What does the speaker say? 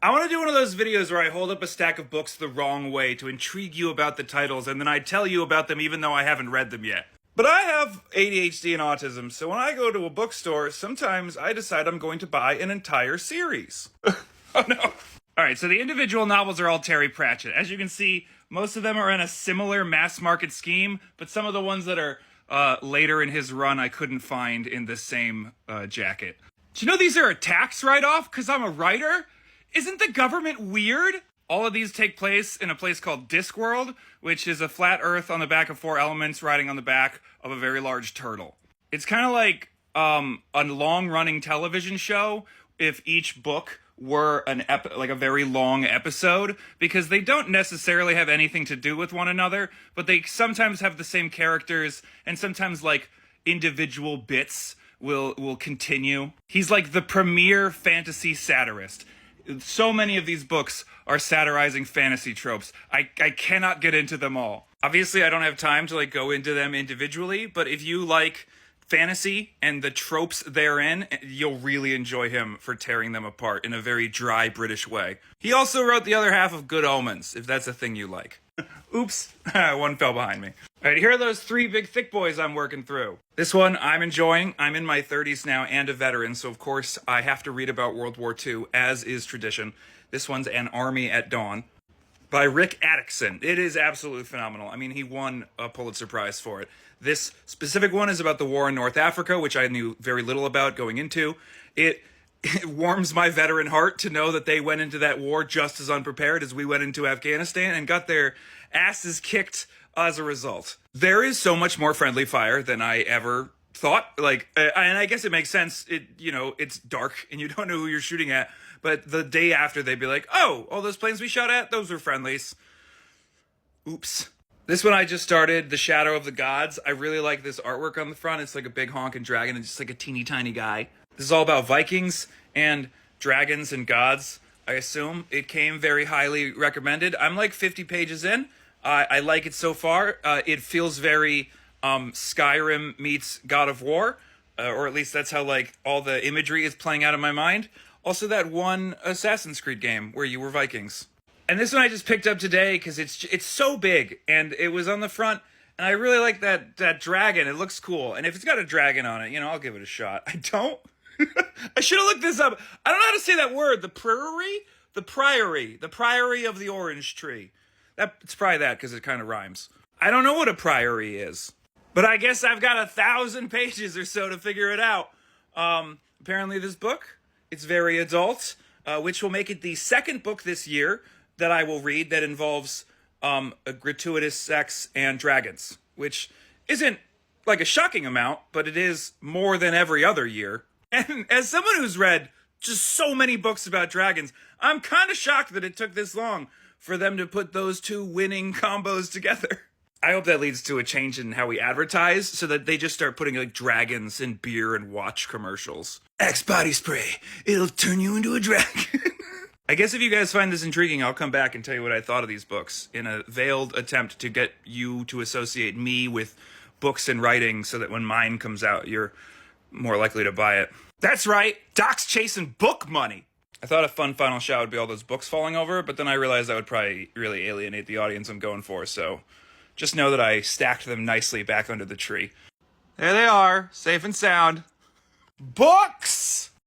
I want to do one of those videos where I hold up a stack of books the wrong way to intrigue you about the titles, and then I tell you about them even though I haven't read them yet. But I have ADHD and autism, so when I go to a bookstore, sometimes I decide I'm going to buy an entire series. Oh no. Alright, so the individual novels are all Terry Pratchett. As you can see, most of them are in a similar mass market scheme, but some of the ones that are later in his run I couldn't find in the same jacket. Do you know these are a tax write-off because I'm a writer? Isn't the government weird? All of these take place in a place called Discworld, which is a flat earth on the back of four elements riding on the back of a very large turtle. It's kind of like a long-running television show if each book were like a very long episode, because they don't necessarily have anything to do with one another, but they sometimes have the same characters, and sometimes like individual bits will continue. He's like the premier fantasy satirist. So many of these books are satirizing fantasy tropes. I cannot get into them all. Obviously, I don't have time to like go into them individually, but if you like fantasy and the tropes therein, you'll really enjoy him for tearing them apart in a very dry British way. He also wrote the other half of Good Omens, if that's a thing you like. Oops, one fell behind me. All right, here are those three big thick boys I'm working through. This one I'm enjoying. I'm in my 30s now and a veteran, so of course I have to read about World War II, as is tradition. This one's An Army at Dawn by Rick Atkinson. It is absolutely phenomenal. I mean, he won a Pulitzer Prize for it. This specific one is about the war in North Africa, which I knew very little about going into. It warms my veteran heart to know that they went into that war just as unprepared as we went into Afghanistan and got their asses kicked as a result. There is so much more friendly fire than I ever thought. Like, and I guess it makes sense. It's dark and you don't know who you're shooting at. But the day after, they'd be like, oh, all those planes we shot at, those were friendlies. Oops. This one I just started, The Shadow of the Gods. I really like this artwork on the front. It's like a big honking dragon and just like a teeny tiny guy. This is all about Vikings and dragons and gods, I assume. It came very highly recommended. I'm like 50 pages in. I like it so far. It feels very Skyrim meets God of War, or at least that's how like all the imagery is playing out in my mind. Also that one Assassin's Creed game where you were Vikings. And this one I just picked up today because it's so big, and it was on the front, and I really like that dragon. It looks cool, and if it's got a dragon on it, I'll give it a shot. I don't. I should have looked this up. I don't know how to say that word. The priory of the orange tree. It's probably that because it kind of rhymes. I don't know what a priory is, but I guess I've got 1,000 pages or so to figure it out. Apparently this book, it's very adult, which will make it the second book this year that I will read that involves a gratuitous sex and dragons, which isn't like a shocking amount, but it is more than every other year. And as someone who's read just so many books about dragons, I'm kind of shocked that it took this long for them to put those two winning combos together. I hope that leads to a change in how we advertise so that they just start putting like dragons in beer and watch commercials. Axe body spray. It'll turn you into a dragon. I guess if you guys find this intriguing, I'll come back and tell you what I thought of these books in a veiled attempt to get you to associate me with books and writing so that when mine comes out, you're more likely to buy it. That's right, Doc's chasing book money. I thought a fun final shot would be all those books falling over, but then I realized that would probably really alienate the audience I'm going for, so just know that I stacked them nicely back under the tree. There they are, safe and sound. Books!